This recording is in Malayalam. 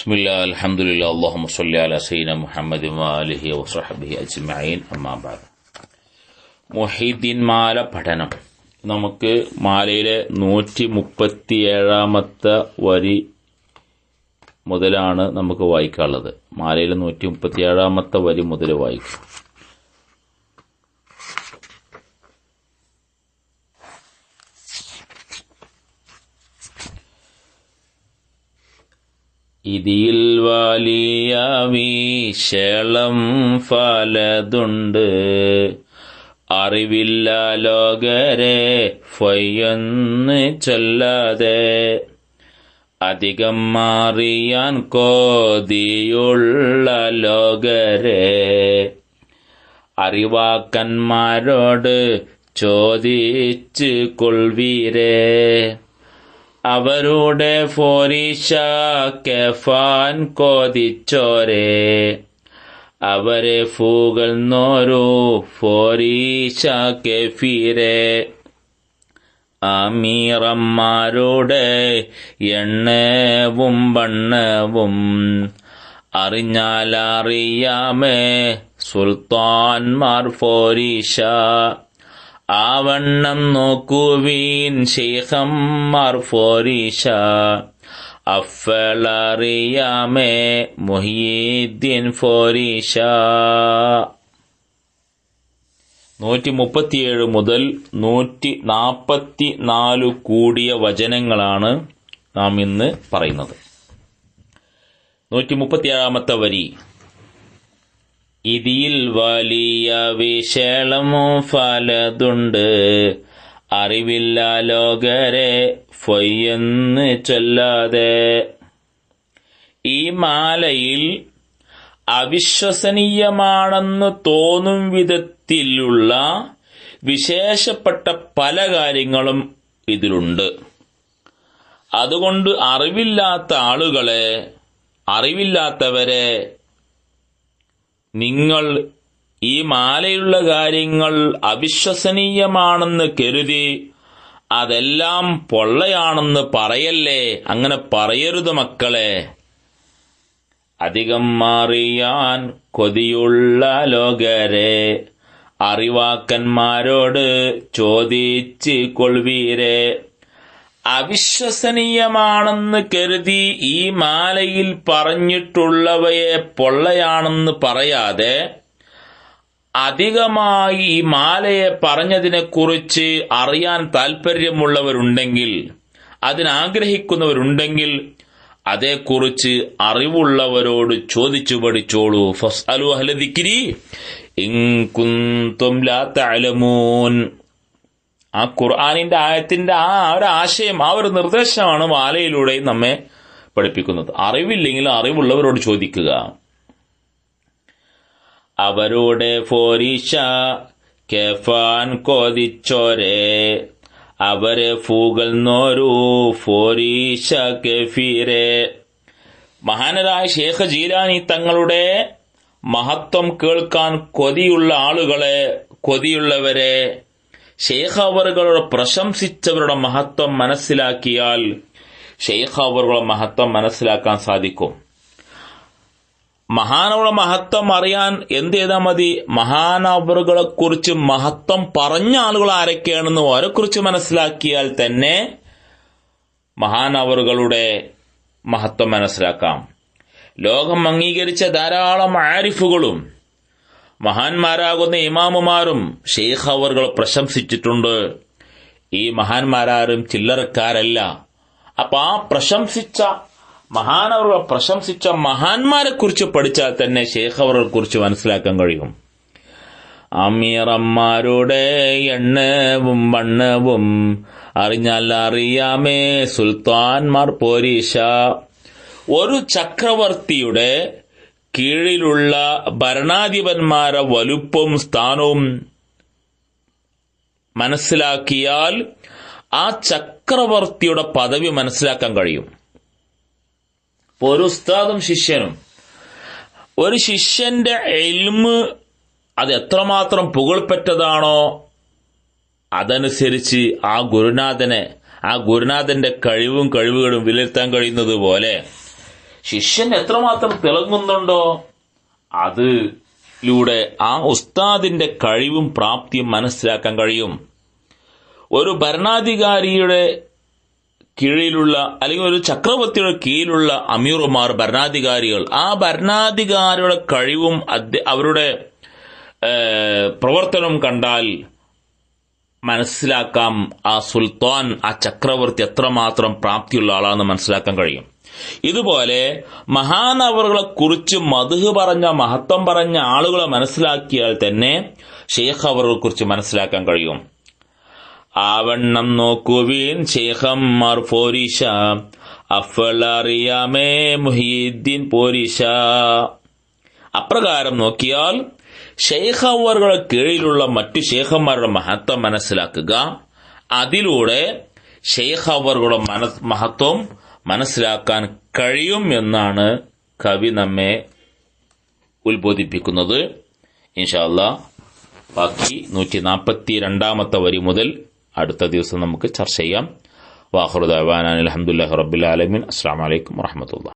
ബിസ്മില്ലാ അൽഹംദുലില്ലാ അല്ലാഹുമ്മ സ്വല്ലി അലാ സയ്യിദിനാ മുഹമ്മദി വആലിഹി വസഹ്ബിഹി അജ്മഈൻ. അമ്മാ ബഅദ്. മുഹീദ്ദീൻ മാല പഠനം. നമുക്ക് മാലയിലെ 137ാമത്തെ വരി മുതലാണ് നമുക്ക് വായിക്കാനുള്ളത്. മാലയിലെ 137ാമത്തെ വരി മുതൽ വായിക്കും. ഇതിൽ വലിയ വിശേളം ഫലതുണ്ട്, അറിവില്ല ലോകരെ ഫയ്യൊന്ന് ചൊല്ലാതെ. അധികം മാറിയാൻ കോതിയുള്ള ലോകരെ അറിവാക്കന്മാരോട് ചോദിച്ചു കൊൾവീരേ. അവരുടെ ഫോരീഷ കെഫാൻ കോതിച്ചോരെ, അവരെ ഫൂകൾന്നോരു ഫോരീഷ കെഫീരെ. അമീറന്മാരുടെ എണ്ണവും വണ്ണവും അറിഞ്ഞാലറിയാമേ സുൽത്താൻമാർ ഫോരീഷ. ആവണ്ണം നോക്കുവീൻ ശൈഖന്മാർ ഫോരീഷ, അഫ്ളറിയാമേ മുഹീദ്ദീൻ ഫോരീഷ. 137 മുതൽ 144 കൂടിയ വചനങ്ങളാണ് നാം ഇന്ന് പറയുന്നത്. 137ാമത്തെ വരി. ഇതിൽ വലിയ വിശേളമോ ഫലതുണ്ട്, അറിവില്ല ലോകരെ ഫയ്യെന്ന് ചൊല്ലാതെ. ഈ മാലയിൽ അവിശ്വസനീയമാണെന്ന് തോന്നും വിധത്തിലുള്ള വിശേഷപ്പെട്ട പല കാര്യങ്ങളും ഇതിലുണ്ട്. അതുകൊണ്ട് അറിവില്ലാത്തവരെ നിങ്ങൾ ഈ മാലയിലുള്ള കാര്യങ്ങൾ അവിശ്വസനീയമാണെന്ന് കരുതി അതെല്ലാം പൊള്ളയാണെന്ന് പറയല്ലേ. അങ്ങനെ പറയരുത് മക്കളെ. അധികം മാറിയാൻ കൊതിയുള്ള ലോകരെ അറിവാക്കന്മാരോട് ചോദിച്ച് കൊൾവീരെ. അവിശ്വസനീയമാണെന്ന് കരുതി ഈ മാലയിൽ പറഞ്ഞിട്ടുള്ളവയെ പൊള്ളയാണെന്ന് പറയാതെ അധികമായി ഈ മാലയെ പറഞ്ഞതിനെക്കുറിച്ച് അറിയാൻ താൽപര്യമുള്ളവരുണ്ടെങ്കിൽ, അതിനാഗ്രഹിക്കുന്നവരുണ്ടെങ്കിൽ അതേക്കുറിച്ച് അറിവുള്ളവരോട് ചോദിച്ചു പഠിച്ചോളൂ. ഫസ്അലു അഹ്ല ദിക്രി ഇൻ കുന്തും ലാ തഅലമൂൻ. ആ ഖുർആനിന്റെ ആയത്തിന്റെ ഒരു ആശയം, ഒരു നിർദ്ദേശമാണ് മാലയിലൂടെ നമ്മെ പഠിപ്പിക്കുന്നത്. അറിവില്ലെങ്കിൽ അറിവുള്ളവരോട് ചോദിക്കുക. അവരുടെ ഫോരീഷ കെഫാൻ കോതിച്ചോരെ, അവരെ ഫൂകൾന്നോരു ഫോരീഷ കെഫീരെ. മഹാനരായ ശൈഖ് ജീലാനി തങ്ങളുടെ മഹത്വം കേൾക്കാൻ കൊതിയുള്ളവരെ ശൈഖ് അവറുകളോട് പ്രശംസിച്ചവരുടെ മഹത്വം മനസ്സിലാക്കിയാൽ ശൈഖ് അവറുകളുടെ മഹത്വം മനസ്സിലാക്കാൻ സാധിക്കും. മഹാനവറുടെ മഹത്വം അറിയാൻ എന്ത് ചെയ്താൽ മതി? മഹാനവറുകളെ കുറിച്ച് മഹത്വം പറഞ്ഞ ആളുകൾ ആരൊക്കെയാണെന്ന് അവരെക്കുറിച്ച് മനസ്സിലാക്കിയാൽ തന്നെ മഹാനവറുകളുടെ മഹത്വം മനസ്സിലാക്കാം. ലോകം അംഗീകരിച്ച ധാരാളം ആരിഫുകളും മഹാന്മാരാകുന്ന ഇമാമുമാരും ശൈഖ് അവറുകൾ പ്രശംസിച്ചിട്ടുണ്ട്. ഈ മഹാന്മാരാരും ചില്ലറക്കാരല്ല. അപ്പൊ ആ മഹാനവറുകൾ പ്രശംസിച്ച മഹാന്മാരെ കുറിച്ച് പഠിച്ചാൽ തന്നെ ശൈഖ് അവറുകളെ കുറിച്ച് മനസ്സിലാക്കാൻ കഴിയും. അമീറന്മാരുടെ എണ്ണവും വണ്ണവും അറിഞ്ഞാൽ അറിയാമേ സുൽത്താൻമാർ പോരീഷ. ഒരു ചക്രവർത്തിയുടെ കീഴിലുള്ള ഭരണാധിപന്മാരെ വലുപ്പവും സ്ഥാനവും മനസ്സിലാക്കിയാൽ ആ ചക്രവർത്തിയുടെ പദവി മനസ്സിലാക്കാൻ കഴിയും. ഒരു ഉസ്താദും ശിഷ്യനും, ഒരു ശിഷ്യന്റെ ഇൽമ് അത് എത്രമാത്രം പുകൾപ്പെട്ടതാണോ അതനുസരിച്ച് ആ ഗുരുനാഥന്റെ കഴിവുകളും വിലയിരുത്താൻ കഴിയുന്നത് പോലെ ശിഷ്യൻ എത്രമാത്രം തിളങ്ങുന്നുണ്ടോ അതിലൂടെ ആ ഉസ്താദിന്റെ കഴിവും പ്രാപ്തിയും മനസ്സിലാക്കാൻ കഴിയും. ഒരു ഭരണാധികാരിയുടെ കീഴിലുള്ള അല്ലെങ്കിൽ ഒരു ചക്രവർത്തിയുടെ കീഴിലുള്ള അമീറുമാർ, ഭരണാധികാരികൾ, ആ ഭരണാധികാരിയുടെ കഴിവും അവരുടെ പ്രവർത്തനം കണ്ടാൽ മനസ്സിലാക്കാം ആ സുൽത്താൻ, ആ ചക്രവർത്തി എത്രമാത്രം പ്രാപ്തിയുള്ള ആളാണെന്ന് മനസ്സിലാക്കാൻ കഴിയും. ഇതുപോലെ മഹാനവറുകളെ കുറിച്ച് മദ്ഹ് പറഞ്ഞ, മഹത്വം പറഞ്ഞ ആളുകളെ മനസ്സിലാക്കിയാൽ തന്നെ ഷെയ്ഖ് അവറുകളെ കുറിച്ച് മനസ്സിലാക്കാൻ കഴിയും. ആവണ്ണം നോക്കുവീൻ ശേഖന്മാർ പോരിഷ, അഫ്ളറിയാമേ മുഹീദ്ദീൻ പോരിഷ. അപ്രകാരം നോക്കിയാൽ ഷെയ്ഖ് അവറുകളുടെ കീഴിലുള്ള മറ്റു ഷെയ്ഖന്മാരുടെ മഹത്വം മനസ്സിലാക്കുക. അതിലൂടെ ഷെയ്ഖ് അവറുകളുടെ മഹത്വം മനസ്സിലാക്കാൻ കഴിയും എന്നാണ് കവി നമ്മെ ഉത്ബോധിപ്പിക്കുന്നത്. ഇൻഷാ അല്ലാഹ് ബാക്കി 142 വരി മുതൽ അടുത്ത ദിവസം നമുക്ക് ചർച്ച ചെയ്യാം. വാഖിറു ദഅ്വാനാ അൽഹംദുലില്ലാഹി റബ്ബിൽ ആലമീൻ. അസ്സലാമു അലൈക്കും വറഹ്മത്തുള്ളാഹി.